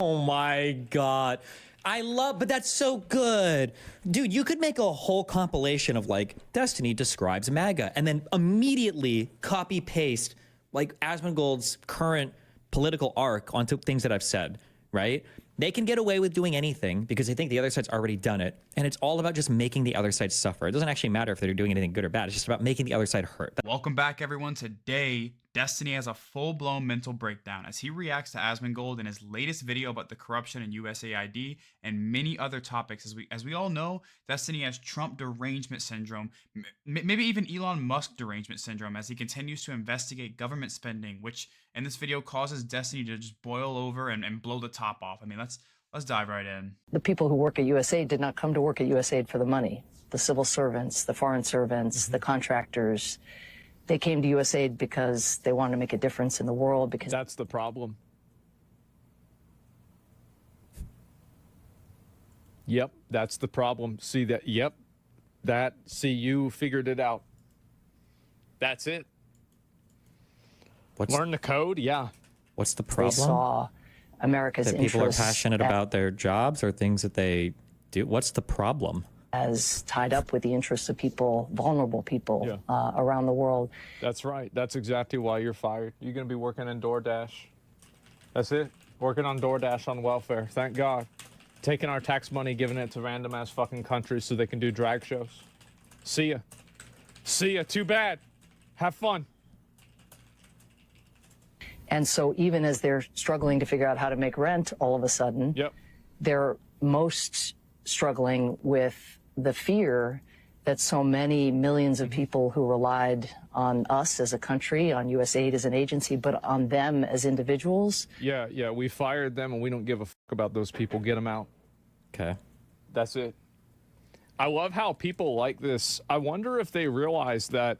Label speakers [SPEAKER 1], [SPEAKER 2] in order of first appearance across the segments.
[SPEAKER 1] Oh my God. But that's so good. Dude, you could make a whole compilation of like Destiny describes MAGA and then immediately copy paste like Asmongold's current political arc onto things that I've said, right? They can get away with doing anything because they think the other side's already done it. And it's all about just making the other side suffer. It doesn't actually matter if they're doing anything good or bad. It's just about making the other side hurt.
[SPEAKER 2] Welcome back, everyone. Today, Destiny has a full-blown mental breakdown as he reacts to Asmongold in his latest video about the corruption in USAID and many other topics. As we all know, Destiny has Trump derangement syndrome, maybe even Elon Musk derangement syndrome, as he continues to investigate government spending, which in this video causes Destiny to just boil over and blow the top off. I mean, let's dive right in.
[SPEAKER 3] The people who work at USAID did not come to work at USAID for the money. The civil servants, the foreign servants, the contractors, they came to USAID because they wanted to make a difference in the world. Because
[SPEAKER 4] that's the problem. Yep, that's the problem. See that? Yep, see, you figured it out. That's it. Learn the code, yeah.
[SPEAKER 1] What's the problem?
[SPEAKER 3] They saw America's
[SPEAKER 1] that people are passionate about their jobs or things that they do. What's the problem?
[SPEAKER 3] As tied up with the interests of people, vulnerable people around the world.
[SPEAKER 4] That's right. That's exactly why you're fired. You're going to be working in DoorDash. That's it. Working on DoorDash on welfare. Thank God. Taking our tax money, giving it to random ass fucking countries so they can do drag shows. See ya. See ya. Too bad. Have fun.
[SPEAKER 3] And so even as they're struggling to figure out how to make rent, all of a sudden, they're most struggling with the fear that so many millions of people who relied on us as a country, on USAID as an agency, but on them as individuals.
[SPEAKER 4] Yeah, we fired them and we don't give a fuck about those people. Get them out.
[SPEAKER 1] Okay.
[SPEAKER 4] That's it. I love how people like this. I wonder if they realize that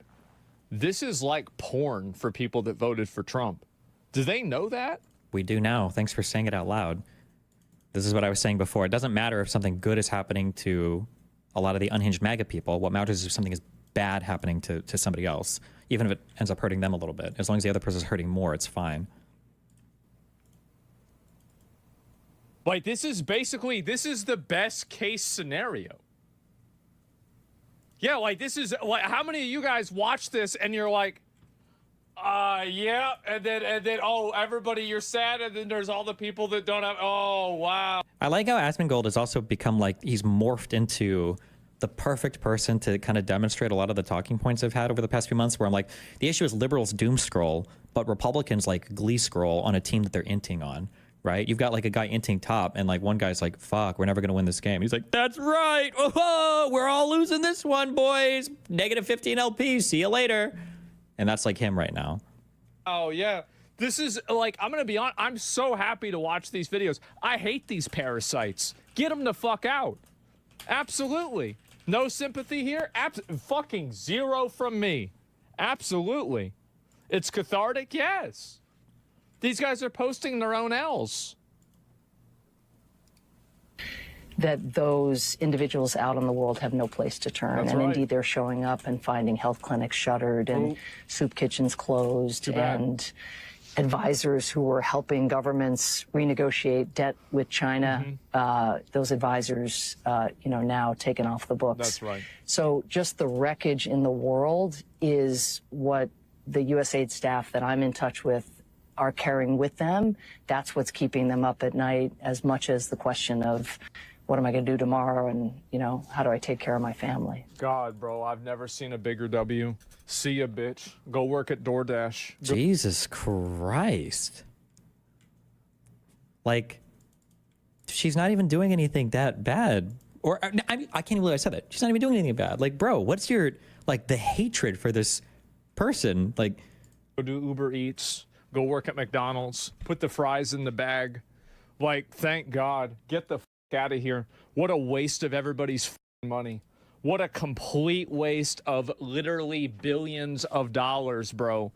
[SPEAKER 4] this is like porn for people that voted for Trump. Do they know that?
[SPEAKER 1] We do now. Thanks for saying it out loud. This is what I was saying before. It doesn't matter if something good is happening to a lot of the unhinged MAGA people. What matters is if something is bad happening to somebody else, even if it ends up hurting them a little bit. As long as the other person is hurting more, it's fine.
[SPEAKER 4] Like, this is the best case scenario. Yeah, like, this is, like, how many of you guys watch this and you're like, yeah, and then, oh, everybody, you're sad, and then there's all the people that don't have, oh, wow.
[SPEAKER 1] I like how Asmongold has also become, like, he's morphed into the perfect person to kind of demonstrate a lot of the talking points I've had over the past few months, where I'm like, the issue is liberals doom scroll, but Republicans, like, glee scroll on a team that they're inting on, right? You've got, like, a guy inting top, and, like, one guy's like, fuck, we're never going to win this game. He's like, that's right. Oh, we're all losing this one, boys. Negative 15 LP. See you later. And that's like him right now.
[SPEAKER 4] Oh, yeah. This is, like, I'm going to be honest. I'm so happy to watch these videos. I hate these parasites. Get them the fuck out. Absolutely. No sympathy here? Fucking zero from me. Absolutely. It's cathartic? Yes. These guys are posting their own L's.
[SPEAKER 3] That those individuals out in the world have no place to turn.
[SPEAKER 4] That's
[SPEAKER 3] and
[SPEAKER 4] right.
[SPEAKER 3] Indeed, they're showing up and finding health clinics shuttered and soup kitchens closed and advisors who were helping governments renegotiate debt with China, those advisors, now taken off the books.
[SPEAKER 4] That's right.
[SPEAKER 3] So just the wreckage in the world is what the USAID staff that I'm in touch with are carrying with them. That's what's keeping them up at night, as much as the question of, what am I going to do tomorrow? And, how do I take care of my family?
[SPEAKER 4] God, bro, I've never seen a bigger W. See ya, bitch. Go work at DoorDash.
[SPEAKER 1] Jesus Christ. Like, she's not even doing anything that bad. Or, I can't even believe I said that. She's not even doing anything bad. Like, bro, what's your, like, the hatred for this person? Like,
[SPEAKER 4] go do Uber Eats. Go work at McDonald's. Put the fries in the bag. Like, thank God. Get the out of here. What a waste of everybody's money. What a complete waste of literally billions of dollars, bro.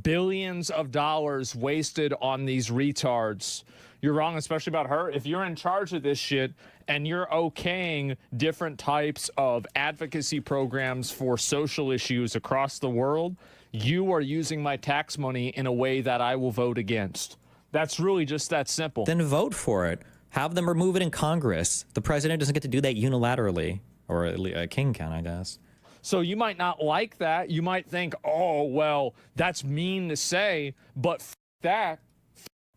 [SPEAKER 4] Billions of dollars wasted on these retards. You're wrong, especially about her. If you're in charge of this shit and you're okaying different types of advocacy programs for social issues across the world, you are using my tax money in a way that I will vote against. That's really just that simple.
[SPEAKER 1] Then vote for it. Have them remove it in Congress. The president doesn't get to do that unilaterally, or a king can, I guess.
[SPEAKER 4] So you might not like that. You might think, oh, well, that's mean to say, but that.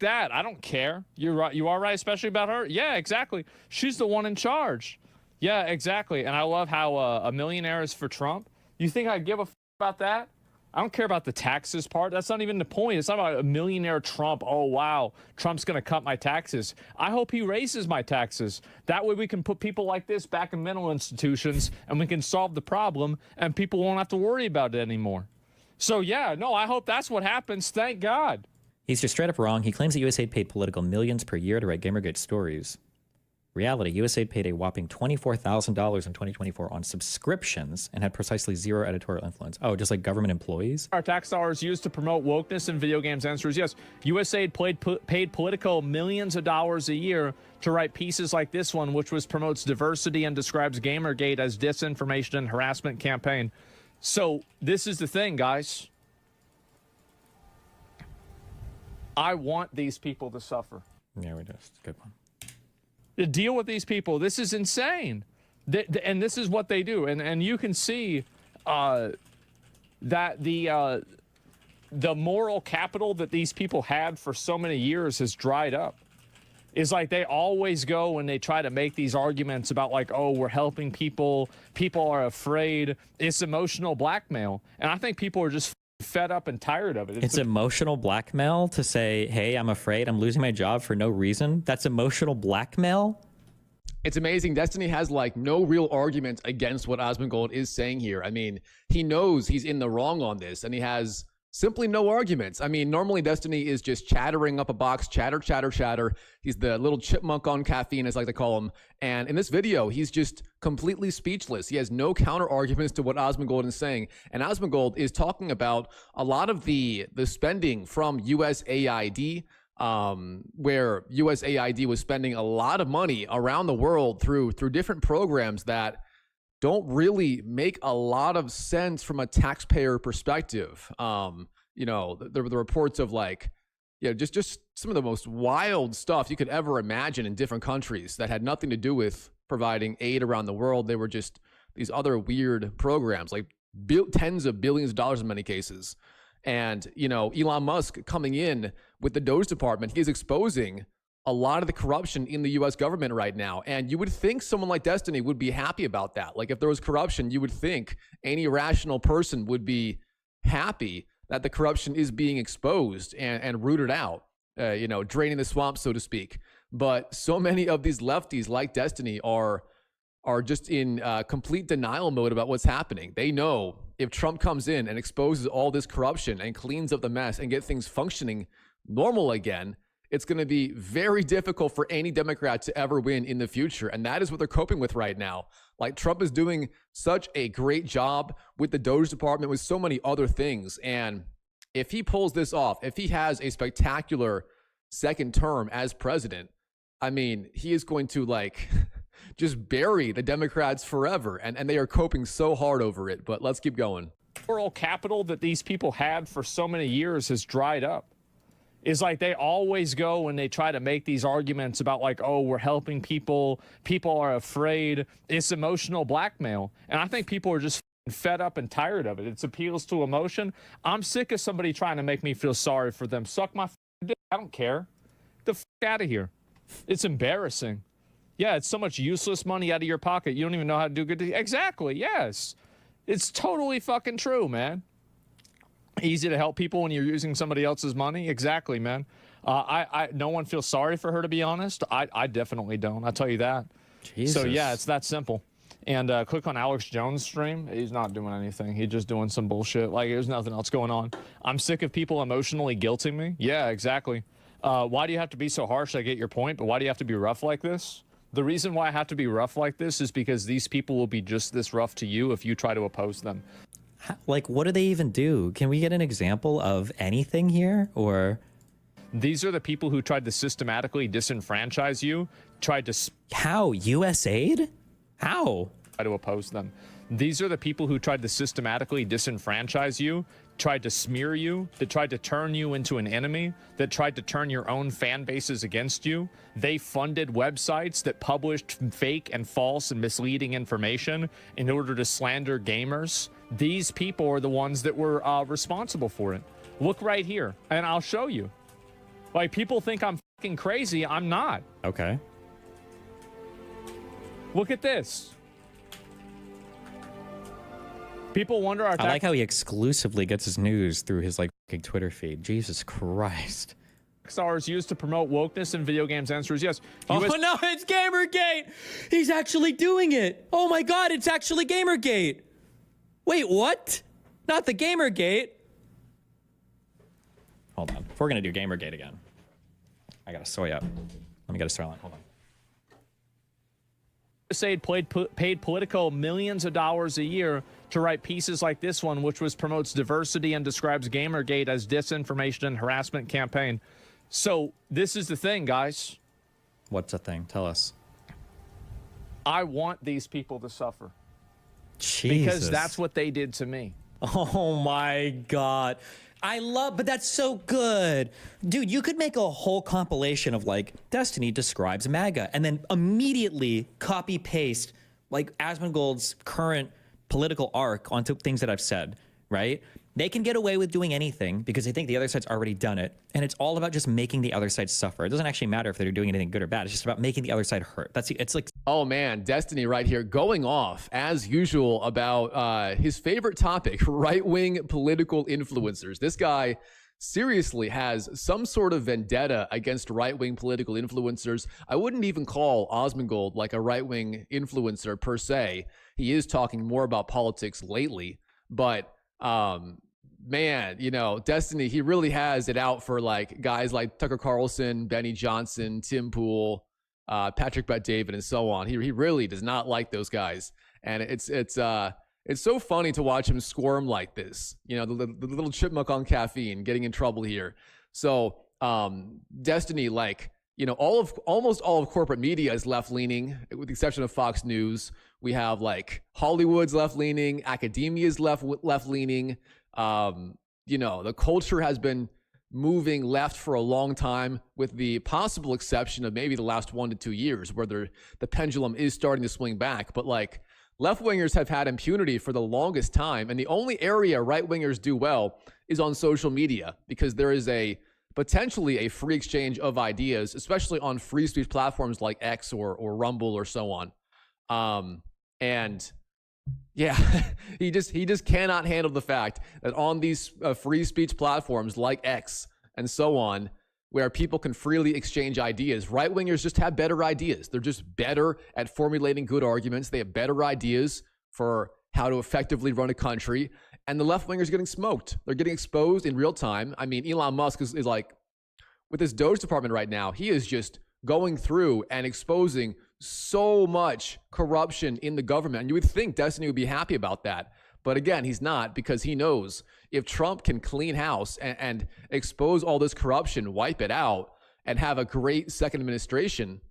[SPEAKER 4] I don't care. You're right. You are right, especially about her. Yeah, exactly. She's the one in charge. Yeah, exactly. And I love how a millionaire is for Trump. You think I'd give a about that? I don't care about the taxes part. That's not even the point. It's not about a millionaire Trump. Oh, wow, Trump's going to cut my taxes. I hope he raises my taxes. That way we can put people like this back in mental institutions and we can solve the problem and people won't have to worry about it anymore. So, yeah, no, I hope that's what happens. Thank God.
[SPEAKER 1] He's just straight up wrong. He claims that USAID paid Politico millions per year to write Gamergate stories. Reality, USAID paid a whopping $24,000 in 2024 on subscriptions and had precisely zero editorial influence. Oh, just like government employees?
[SPEAKER 4] Our tax dollars used to promote wokeness in video games. Answer is yes. USAID paid Politico millions of dollars a year to write pieces like this one, which promotes diversity and describes Gamergate as disinformation and harassment campaign. So this is the thing, guys. I want these people to suffer.
[SPEAKER 1] Yeah, we just good one.
[SPEAKER 4] To deal with these people, this is insane. And this is what they do. And you can see that the moral capital that these people had for so many years has dried up. It's like they always go and they try to make these arguments about like, oh, we're helping people. People are afraid. It's emotional blackmail. And I think people are just fed up and tired of it.
[SPEAKER 1] It's emotional blackmail to say, hey, I'm afraid I'm losing my job for no reason. That's emotional blackmail.
[SPEAKER 5] It's amazing. Destiny has like no real argument against what Asmongold is saying here. I mean, he knows he's in the wrong on this and he has simply no arguments. I mean, normally Destiny is just chattering up a box, chatter, chatter, chatter. He's the little chipmunk on caffeine, as I like to call him. And in this video, he's just completely speechless. He has no counter arguments to what Asmongold is saying. And Asmongold is talking about a lot of the spending from USAID, where USAID was spending a lot of money around the world through different programs that don't really make a lot of sense from a taxpayer perspective. You know, the reports of like, just some of the most wild stuff you could ever imagine in different countries that had nothing to do with providing aid around the world. They were just these other weird programs, like tens of billions of dollars in many cases. And, you know, Elon Musk coming in with the Doge department, he's exposing a lot of the corruption in the US government right now. And you would think someone like Destiny would be happy about that. Like if there was corruption, you would think any rational person would be happy that the corruption is being exposed and rooted out, you know, draining the swamp, so to speak. But so many of these lefties like Destiny are just in complete denial mode about what's happening. They know if Trump comes in and exposes all this corruption and cleans up the mess and get things functioning normal again, it's going to be very difficult for any Democrat to ever win in the future. And that is what they're coping with right now. Like Trump is doing such a great job with the Doge department, with so many other things. And if he pulls this off, if he has a spectacular second term as president, I mean, he is going to like just bury the Democrats forever. And they are coping so hard over it. But let's keep going.
[SPEAKER 4] Moral capital that these people had for so many years has dried up. Is like they always go and they try to make these arguments about like, oh, we're helping people. People are afraid. It's emotional blackmail. And I think people are just fed up and tired of it. It appeals to emotion. I'm sick of somebody trying to make me feel sorry for them. Suck my dick. I don't care. Get the out of here. It's embarrassing. Yeah, it's so much useless money out of your pocket. You don't even know how to do good. Exactly. Yes. It's totally fucking true, man. Easy to help people when you're using somebody else's money. Exactly, man. No one feels sorry for her, to be honest. I definitely don't. I'll tell you that.
[SPEAKER 1] Jesus.
[SPEAKER 4] So yeah, it's that simple. And click on Alex Jones' stream. He's not doing anything. He's just doing some bullshit. Like there's nothing else going on. I'm sick of people emotionally guilting me. Yeah, exactly. Why do you have to be so harsh? I get your point, but why do you have to be rough like this? The reason why I have to be rough like this is because these people will be just this rough to you if you try to oppose them.
[SPEAKER 1] Like, what do they even do? Can we get an example of anything here? Or
[SPEAKER 4] these are the people who tried to systematically disenfranchise you, tried to...
[SPEAKER 1] How? USAID? How?
[SPEAKER 4] Try to oppose them. These are the people who tried to systematically disenfranchise you, tried to smear you, that tried to turn you into an enemy, that tried to turn your own fan bases against you. They funded websites that published fake and false and misleading information in order to slander gamers. These people are the ones that were responsible for it. Look right here, and I'll show you. Like, people think I'm fucking crazy. I'm not.
[SPEAKER 1] Okay.
[SPEAKER 4] Look at this. People wonder.
[SPEAKER 1] I like how he exclusively gets his news through his like fucking Twitter feed. Jesus Christ.
[SPEAKER 4] Stars used to promote wokeness in video games. Answer is yes.
[SPEAKER 1] Oh no, it's Gamergate. He's actually doing it. Oh my God, it's actually Gamergate. Wait, what? Not the Gamergate. Hold on. If we're gonna do Gamergate again, I gotta soy up. Let me get a storyline. Hold on.
[SPEAKER 4] USAID paid Politico millions of dollars a year to write pieces like this one, which promotes diversity and describes Gamergate as disinformation and harassment campaign. So this is the thing, guys.
[SPEAKER 1] What's the thing? Tell us.
[SPEAKER 4] I want these people to suffer.
[SPEAKER 1] Jesus.
[SPEAKER 4] Because that's what they did to me.
[SPEAKER 1] Oh my God. But that's so good. Dude, you could make a whole compilation of like Destiny describes MAGA and then immediately copy paste like Asmongold's current political arc onto things that I've said, right? They can get away with doing anything because they think the other side's already done it. And it's all about just making the other side suffer. It doesn't actually matter if they're doing anything good or bad. It's just about making the other side hurt. It's like,
[SPEAKER 5] oh man, Destiny right here going off as usual about his favorite topic, right-wing political influencers. This guy seriously has some sort of vendetta against right-wing political influencers. I wouldn't even call Asmongold like a right-wing influencer per se. He is talking more about politics lately, but man, you know, Destiny, he really has it out for like guys like Tucker Carlson, Benny Johnson, Tim Pool, Patrick Bet-David, and so on. He really does not like those guys, and it's so funny to watch him squirm like this. You know, the little chipmunk on caffeine, getting in trouble here. So Destiny, like, you know, almost all of corporate media is left leaning, with the exception of Fox News. We have like Hollywood's left leaning, academia's left leaning. You know, the culture has been moving left for a long time, with the possible exception of maybe the last 1 to 2 years, where the pendulum is starting to swing back. But like, left-wingers have had impunity for the longest time, and the only area right-wingers do well is on social media, because there is potentially a free exchange of ideas, especially on free speech platforms like X or Rumble or so on. And yeah, he just cannot handle the fact that on these free speech platforms like X and so on, where people can freely exchange ideas, right-wingers just have better ideas. They're just better at formulating good arguments. They have better ideas for how to effectively run a country. And the left-wingers are getting smoked. They're getting exposed in real time. I mean, Elon Musk is like, with his Doge department right now, he is just going through and exposing so much corruption in the government. And you would think Destiny would be happy about that. But again, he's not, because he knows if Trump can clean house and expose all this corruption, wipe it out, and have a great second administration,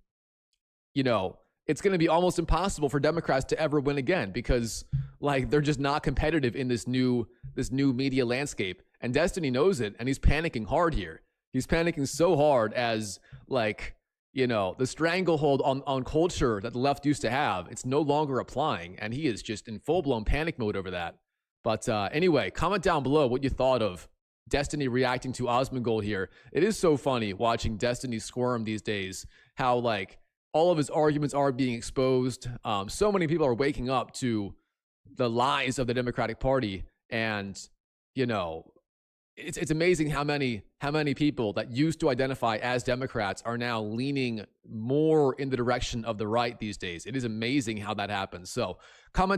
[SPEAKER 5] you know, it's going to be almost impossible for Democrats to ever win again, because like, they're just not competitive in this new media landscape. And Destiny knows it, and he's panicking hard here. He's panicking so hard as, like, you know, the stranglehold on culture that the left used to have, it's no longer applying, and he is just in full-blown panic mode over that. But anyway, comment down below what you thought of Destiny reacting to Asmongold here. It is so funny watching Destiny squirm these days, how like all of his arguments are being exposed. So many people are waking up to the lies of the Democratic Party, and you know, it's amazing how many people that used to identify as Democrats are now leaning more in the direction of the right these days. It is amazing how that happens. So comment